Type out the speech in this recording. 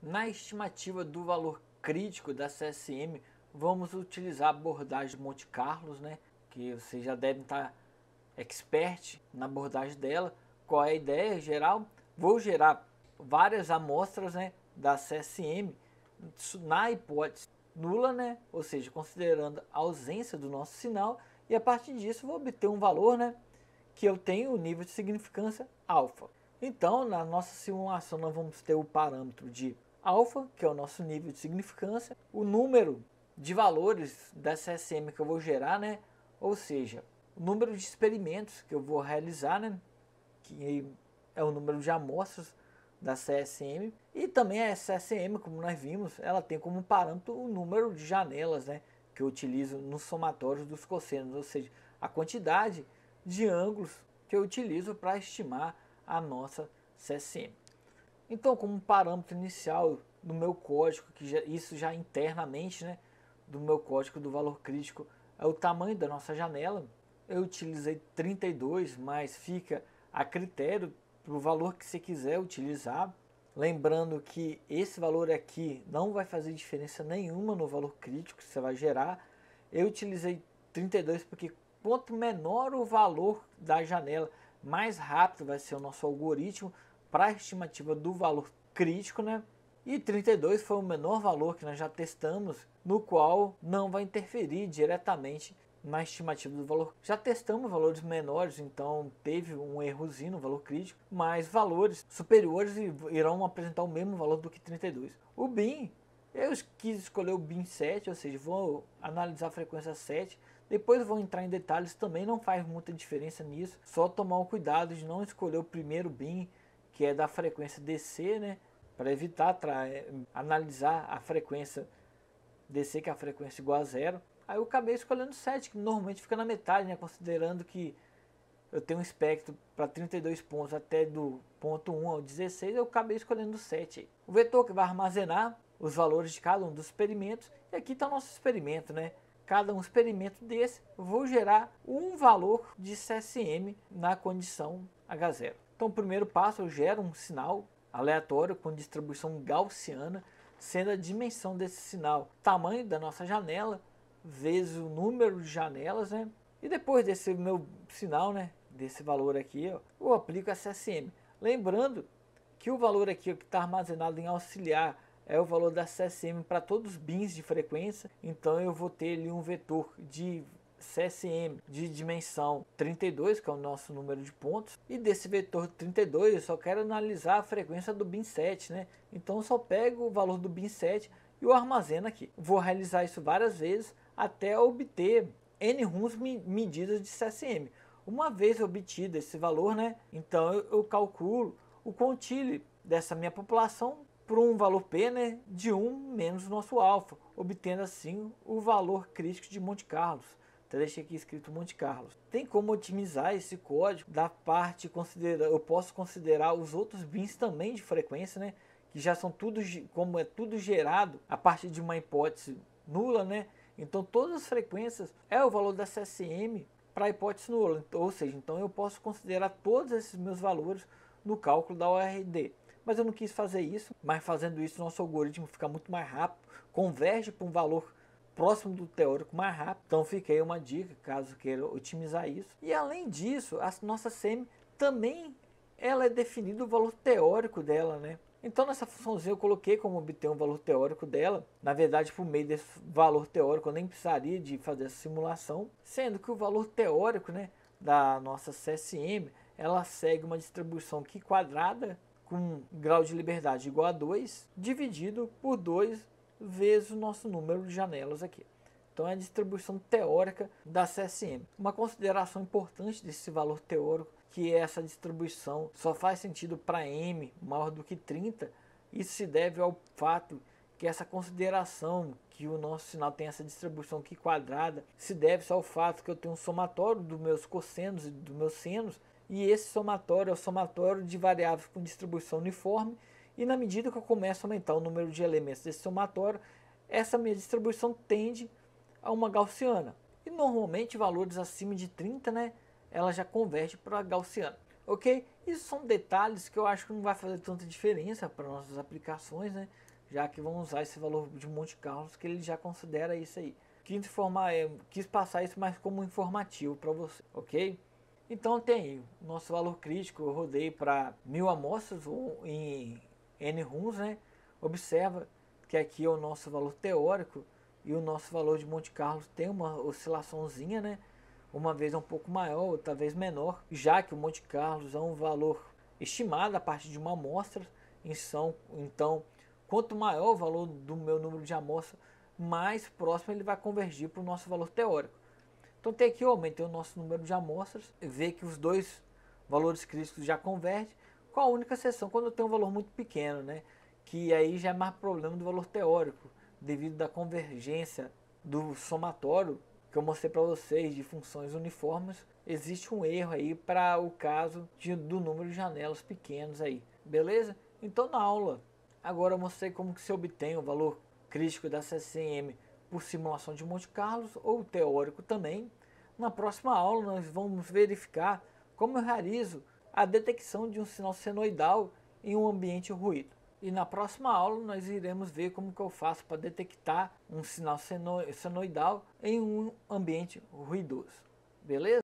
Na estimativa do valor crítico da CSM, vamos utilizar a abordagem de Monte Carlo, né? Que vocês já devem estar expert na abordagem dela. Qual é a ideia geral? Vou gerar várias amostras, né, da CSM na hipótese nula, né? Ou seja, considerando a ausência do nosso sinal, e a partir disso vou obter um valor, né, que eu tenho o nível de significância alfa. Então, na nossa simulação, nós vamos ter o parâmetro de alfa, que é o nosso nível de significância, o número de valores da CSM que eu vou gerar, né? Ou seja, o número de experimentos que eu vou realizar, né? Que é o número de amostras da CSM, e também a CSM, como nós vimos, ela tem como parâmetro o número de janelas, né, que eu utilizo nos somatórios dos cossenos, ou seja, a quantidade de ângulos que eu utilizo para estimar a nossa CSM. Então, como parâmetro inicial do meu código, que isso já internamente, né, do meu código do valor crítico, é o tamanho da nossa janela. Eu utilizei 32, mas fica a critério para o valor que você quiser utilizar. Lembrando que esse valor aqui não vai fazer diferença nenhuma no valor crítico que você vai gerar. Eu utilizei 32 porque quanto menor o valor da janela, mais rápido vai ser o nosso algoritmo para a estimativa do valor crítico, né? E 32 foi o menor valor que nós já testamos, no qual não vai interferir diretamente na estimativa do valor. Já testamos valores menores, então teve um errozinho no valor crítico, mas valores superiores irão apresentar o mesmo valor do que 32. O BIM, eu quis escolher o BIM 7, ou seja, vou analisar a frequência 7, depois vou entrar em detalhes, também não faz muita diferença nisso, só tomar o cuidado de não escolher o primeiro BIM, que é da frequência DC, né, para evitar analisar a frequência DC, que é a frequência igual a zero. Aí eu acabei escolhendo 7, que normalmente fica na metade, né, considerando que eu tenho um espectro para 32 pontos até do ponto 1 ao 16, eu acabei escolhendo 7. O vetor que vai armazenar os valores de cada um dos experimentos, e aqui está o nosso experimento, né? Cada um experimento desse, eu vou gerar um valor de CSM na condição H0. Então, o primeiro passo, eu gero um sinal aleatório com distribuição gaussiana, sendo a dimensão desse sinal tamanho da nossa janela vezes o número de janelas, né? E depois desse meu sinal, né, desse valor aqui, ó, eu aplico a CSM. Lembrando que o valor aqui ó, que está armazenado em auxiliar é o valor da CSM para todos os bins de frequência. Então eu vou ter ali um vetor de CSM de dimensão 32, que é o nosso número de pontos, e desse vetor 32 eu só quero analisar a frequência do bin 7, né? Então eu só pego o valor do bin 7 e o armazeno aqui. Vou realizar isso várias vezes até obter N runs medidas de CSM. Uma vez obtido esse valor, né, então eu calculo o quantile dessa minha população por um valor P, né, de 1 menos o nosso alfa, obtendo assim o valor crítico de Monte Carlo. Então deixei aqui escrito Monte Carlo. Tem como otimizar esse código da parte, eu posso considerar os outros bins também de frequência, né, que já são tudo, como é tudo gerado a partir de uma hipótese nula, né, então todas as frequências é o valor da CSM para a hipótese nula, ou seja, então eu posso considerar todos esses meus valores no cálculo da ORD. Mas eu não quis fazer isso, mas fazendo isso nosso algoritmo fica muito mais rápido, converge para um valor próximo do teórico mais rápido. Então fica aí uma dica, caso queira otimizar isso. E além disso, a nossa CM também ela é definido o valor teórico dela, né? Então nessa funçãozinha eu coloquei como obter um valor teórico dela. Na verdade, por meio desse valor teórico eu nem precisaria de fazer essa simulação, sendo que o valor teórico, né, da nossa CSM, ela segue uma distribuição Q quadrada com grau de liberdade igual a 2, dividido por 2 vezes o nosso número de janelas aqui. Então é a distribuição teórica da CSM. Uma consideração importante desse valor teórico, que essa distribuição só faz sentido para M maior do que 30, isso se deve ao fato que essa consideração que o nosso sinal tem essa distribuição Q quadrada se deve ao fato que eu tenho um somatório dos meus cossenos e dos meus senos, e esse somatório é o somatório de variáveis com distribuição uniforme, e na medida que eu começo a aumentar o número de elementos desse somatório, essa minha distribuição tende a uma gaussiana. E normalmente valores acima de 30, né, ela já converge para gaussiana. Ok? Isso são detalhes que eu acho que não vai fazer tanta diferença para nossas aplicações, né? Já que vamos usar esse valor de Monte Carlo que ele já considera isso aí. Quis passar isso mais como informativo para você, ok? Então tem aí, o nosso valor crítico eu rodei para 1000 amostras em N runs, né? Observa que aqui é o nosso valor teórico e o nosso valor de Monte Carlo tem uma oscilaçãozinha, né? Uma vez é um pouco maior, outra vez menor, já que o Monte Carlo é um valor estimado a partir de uma amostra. Então, quanto maior o valor do meu número de amostras, mais próximo ele vai convergir para o nosso valor teórico. Então tem aqui eu aumentei o nosso número de amostras, vê que os dois valores críticos já convergem, com a única exceção quando eu tenho um valor muito pequeno, né? Que aí já é mais problema do valor teórico, devido à convergência do somatório que eu mostrei para vocês de funções uniformes, existe um erro aí para o caso do número de janelas pequenos aí, beleza? Então na aula agora eu mostrei como que se obtém o valor crítico da CCM por simulação de Monte Carlo ou teórico também. Na próxima aula nós vamos verificar como eu realizo a detecção de um sinal senoidal em um ambiente ruído. E na próxima aula nós iremos ver como que eu faço para detectar um sinal senoidal em um ambiente ruidoso. Beleza?